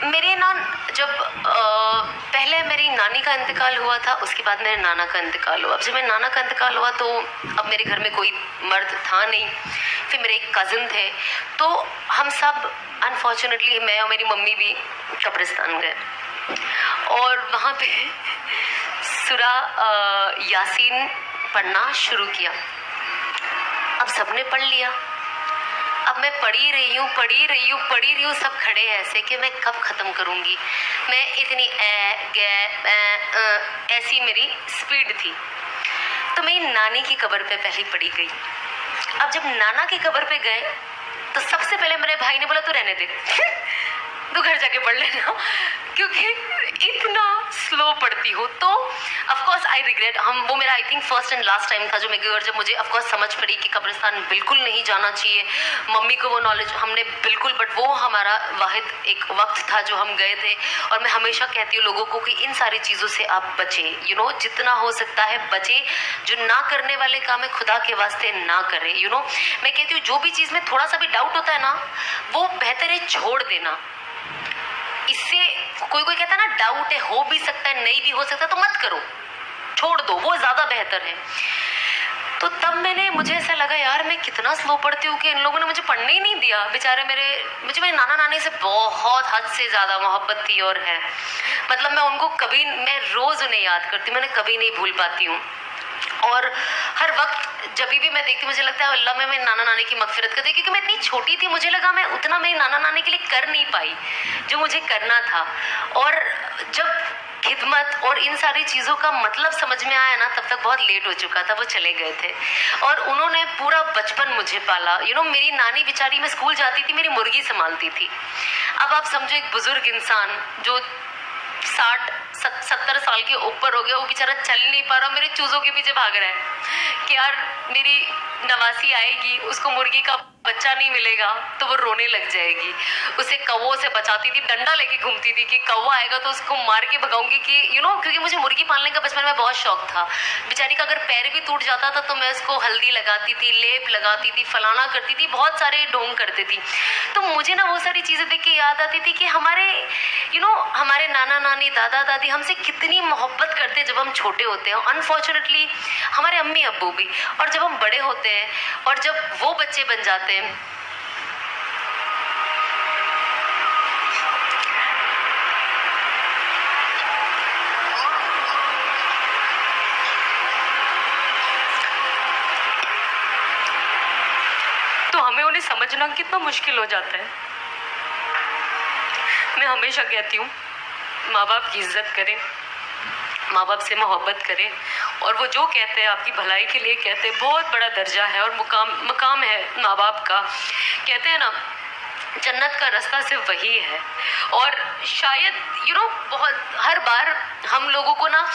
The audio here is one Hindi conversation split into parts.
मेरे ना जब पहले मेरी नानी का इंतकाल हुआ था, उसके बाद मेरे नाना का इंतकाल हुआ। अब जब मेरे नाना का इंतकाल हुआ तो अब मेरे घर में कोई मर्द था नहीं। फिर मेरे एक कज़न थे, तो हम सब अनफॉर्चुनेटली, मैं और मेरी मम्मी भी कब्रिस्तान गए और वहाँ पे सूरा यासीन पढ़ना शुरू किया। अब सबने पढ़ लिया, अब मैं पढ़ी रही हूँ, सब खड़े हैं ऐसे कि मैं कब खत्म करूंगी। मैं इतनी ऐसी मेरी स्पीड थी। तो मेरी नानी की कब्र पे पहले पढ़ी गई। अब जब नाना की कब्र पे गए तो सबसे पहले मेरे भाई ने बोला तू रहने दे तू घर जाके पढ़ लेना, क्योंकि इतना स्लो पढ़ती हो। तो ऑफ कोर्स आई रिग्रेट, वो मेरा I think first and last time था जो मैं गई, और जब मुझे ऑफ कोर्स समझ पड़ी कि कब्रिस्तान बिल्कुल नहीं जाना चाहिए। मम्मी को वो नॉलेज हमने बिल्कुल, बट वो हमारा वाहिद एक वक्त था जो हम गए थे। और मैं हमेशा कहती हूँ लोगों को कि इन सारी चीज़ों से आप बचे, जितना हो सकता है बचे। जो ना करने वाले काम है खुदा के वास्ते ना करें। मैं कहती हूँ जो भी चीज़ में थोड़ा सा भी डाउट होता है ना, वो बेहतर है छोड़ देना। इससे कोई कहता है ना डाउट है, हो भी सकता है नहीं भी हो सकता, तो मत करो, छोड़ दो, वो ज्यादा बेहतर है। तो तब मुझे ऐसा लगा यार मैं कितना स्लो पढ़ती हूँ कि इन लोगों ने मुझे पढ़ने ही नहीं दिया। बेचारे मुझे मेरे नाना नानी से बहुत हद से ज्यादा मोहब्बत थी और है। मतलब मैं रोज उन्हें याद करती हूँ, मैं कभी नहीं भूल पाती हूँ। और हर वक्त जब भी मैं देखती हूँ मुझे लगता है अल्लाह में मेरे नाना नानी की मगफिरत कर दे, क्योंकि मैं इतनी छोटी थी, मुझे लगा मैं उतना मेरी नाना नानी के लिए कर नहीं पाई जो मुझे करना था। और जब खिदमत और इन सारी चीज़ों का मतलब समझ में आया ना, तब तक बहुत लेट हो चुका था। वो चले गए थे और उन्होंने पूरा बचपन मुझे पाला। मेरी नानी बेचारी, मैं स्कूल जाती थी, मेरी मुर्गी संभालती थी। अब आप समझो एक बुजुर्ग इंसान जो 60-70 साल के ऊपर हो गया, वो बेचारा चल नहीं पा रहा, मेरे चूजों के पीछे भाग रहा है कि यार मेरी नवासी आएगी, उसको मुर्गी का बच्चा नहीं मिलेगा तो वो रोने लग जाएगी। उसे कौवों से बचाती थी, डंडा लेके घूमती थी कि कौवा आएगा तो उसको मार के भगाऊंगी कि क्योंकि मुझे मुर्गी पालने का बचपन में बहुत शौक था। बेचारी का अगर पैर भी टूट जाता था तो मैं उसको हल्दी लगाती थी, लेप लगाती थी, फलाना करती थी, बहुत सारे ढोंग करती थी। तो मुझे ना वो सारी चीजें देख के याद आती थी कि हमारे नाना नानी, दादा दादी हमसे कितनी मोहब्बत करते जब हम छोटे होते हैं। अनफॉर्चुनेटली हमारे अम्मी अब्बू भी। और जब हम बड़े होते हैं और जब वो बच्चे बन जाते हैं, तो हमें उन्हें समझना कितना मुश्किल हो जाता है। मैं हमेशा कहती हूँ माँ बाप की इज्जत करें, माँ बाप से मोहब्बत करें, और वो जो कहते हैं आपकी भलाई के लिए कहते हैं। बहुत बड़ा दर्जा है और मुकाम है माँ बाप का। कहते हैं ना जन्नत का रास्ता सिर्फ वही है। और शायद बहुत हर बार हम लोगों को ना,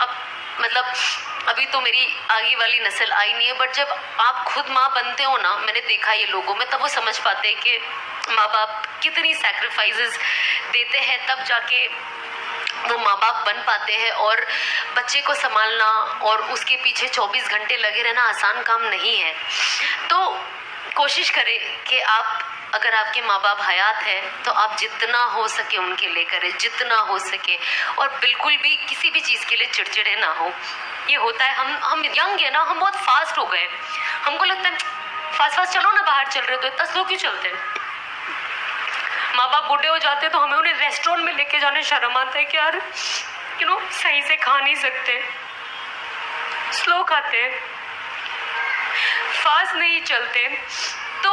अब मतलब अभी तो मेरी आगे वाली नस्ल आई नहीं है, बट जब आप खुद माँ बनते हो ना, मैंने देखा ये लोगों में, तब वो समझ पाते हैं कि माँ बाप कितनी सैक्रिफाइसेस देते हैं, तब जाके वो माँ बाप बन पाते हैं। और बच्चे को संभालना और उसके पीछे 24 घंटे लगे रहना आसान काम नहीं है। तो कोशिश करें कि आप, अगर आपके माँ बाप हयात है तो आप जितना हो सके उनके लिए करें, जितना हो सके। और बिल्कुल भी किसी भी चीज़ के लिए चिड़चिड़े ना हो। ये होता है, हम यंग है ना, हम बहुत फास्ट हो गए। हमको लगता है फास्ट चलो ना, बाहर चल रहे हो तो इतना स्लो क्यों चलते हैं। माँ बाप बूढ़े हो जाते तो हमें उन्हें रेस्टोरेंट में लेके जाने शर्म आता है कि यार सही से खा नहीं सकते, स्लो खाते, फास्ट नहीं चलते। तो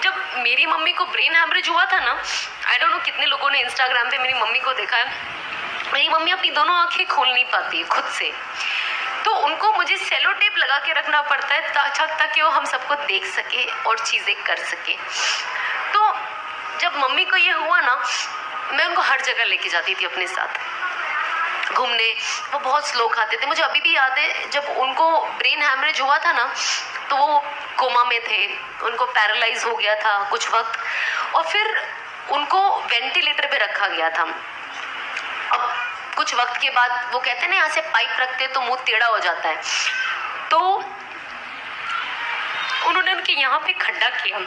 जब मेरी मम्मी को ब्रेन हैमरेज हुआ था ना, आई डोंट नो कितने लोगों ने इंस्टाग्राम पे मेरी मम्मी को देखा है, मेरी मम्मी अपनी दोनों आंखें खोल नहीं पाती है खुद से, तो उनको मुझे सेलो टेप लगा के रखना पड़ता है ताकि वो हम सबको देख सके और चीज़ें कर सके। तो जब मम्मी को ये हुआ ना, मैं उनको हर जगह लेके जाती थी अपने साथ घूमने। वो बहुत स्लो खाते थे। मुझे अभी भी याद है जब उनको ब्रेन हैमरेज हुआ था ना, तो वो कोमा में थे, उनको पैरालाइज हो गया था कुछ वक्त, और फिर उनको वेंटिलेटर पे रखा गया था। अब कुछ वक्त के बाद वो कहते हैं ना यहाँ से पाइप रखते तो मुंह टेढ़ा हो जाता है, तो उन्होंने उनके यहाँ पे खड्डा किया।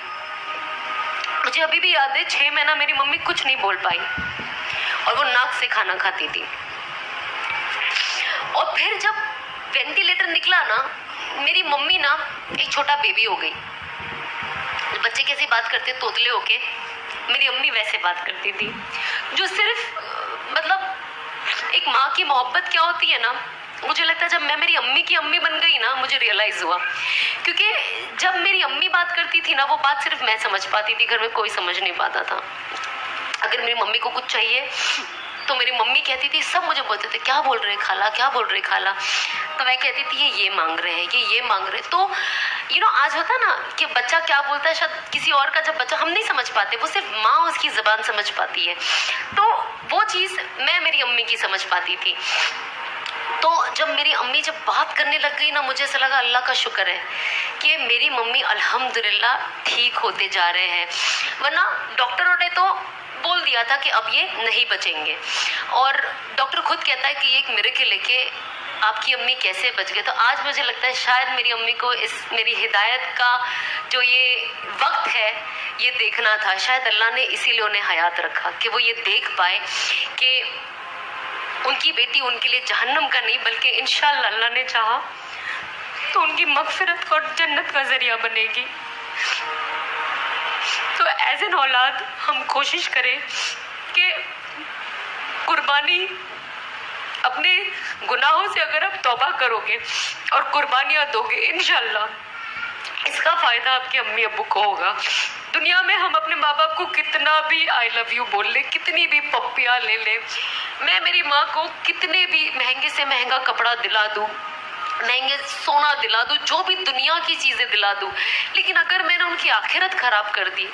मुझे अभी भी याद है 6 महीना मेरी मम्मी कुछ नहीं बोल पाई और वो नाक से खाना खाती थी। और फिर जब वेंटिलेटर निकला ना, मेरी मम्मी ना एक छोटा बेबी हो गई। बच्चे कैसे बात करते तोतले होके, मेरी अम्मी वैसे बात करती थी। जो सिर्फ मतलब एक माँ की मोहब्बत क्या होती है ना, मुझे लगता है जब मैं मेरी अम्मी की अम्मी बन गई ना, मुझे रियलाइज हुआ। क्योंकि जब मेरी अम्मी बात करती थी ना, वो बात सिर्फ मैं समझ पाती थी, घर में कोई समझ नहीं पाता था। अगर मेरी मम्मी को कुछ चाहिए तो मेरी मम्मी कहती थी, सब मुझे बोलते थे क्या बोल रहे खाला, क्या बोल रहे खाला। तो मैं कहती थी ये मांग रहे हैं, ये मांग रहे। तो आज होता है ना कि बच्चा क्या बोलता है, शायद किसी और का जब बच्चा हम नहीं समझ पाते, वो सिर्फ माँ उसकी जुबान समझ पाती है। तो वो चीज़ मैं मेरी अम्मी की समझ पाती थी। तो जब मेरी अम्मी जब बात करने लग गई ना, मुझे ऐसा लगा अल्लाह का शुक्र है कि मेरी मम्मी अल्हम्दुलिल्लाह ठीक होते जा रहे हैं। वरना डॉक्टरों ने तो बोल दिया था कि अब ये नहीं बचेंगे, और डॉक्टर खुद कहता है कि ये एक मिरेकल है कि आपकी अम्मी कैसे बच गए। तो आज मुझे लगता है शायद मेरी अम्मी को इस मेरी हिदायत का जो ये वक्त है ये देखना था। शायद अल्लाह ने इसीलिए उन्हें हयात रखा कि वो ये देख पाए कि उनकी बेटी उनके लिए जहन्नम का नहीं बल्कि इंशाअल्लाह अल्लाह ने चाहा तो उनकी मगफिरत और जन्नत का जरिया बनेगी। तो एज एन औलाद हम कोशिश करें कि कुर्बानी अपने गुनाहों से अगर आप तौबा करोगे और कुर्बानियां दोगे, इंशाअल्लाह इसका फायदा आपके अम्मी अब्बू को होगा। दुनिया में हम अपने माँ बाप को कितना भी आई लव यू बोल ले, कितनी भी पप्पियाँ ले ले, मैं मेरी माँ को कितने भी महंगे से महंगा कपड़ा दिला दूँ, महंगे सोना दिला दूँ, जो भी दुनिया की चीज़ें दिला दूँ, लेकिन अगर मैंने उनकी आखिरत खराब कर दी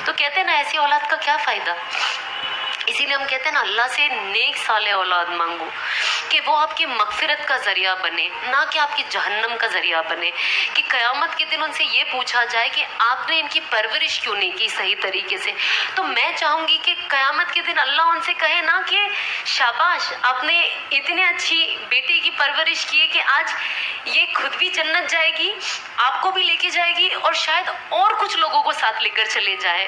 तो कहते हैं ना ऐसी औलाद का क्या फ़ायदा। इसीलिए हम कहते हैं ना अल्लाह से नेक साले औलाद मांगो कि वो आपकी मगफिरत का जरिया बने, ना कि आपकी जहन्नम का जरिया बने। कि क़यामत के दिन उनसे ये पूछा जाए कि आपने इनकी परवरिश क्यों नहीं की सही तरीके से। तो मैं चाहूँगी कि क़यामत के दिन अल्लाह उनसे कहे ना कि शाबाश, आपने इतनी अच्छी बेटी की परवरिश की है कि आज ये खुद भी जन्नत जाएगी, आपको भी लेके जाएगी और शायद और कुछ लोगों को साथ लेकर चले जाए।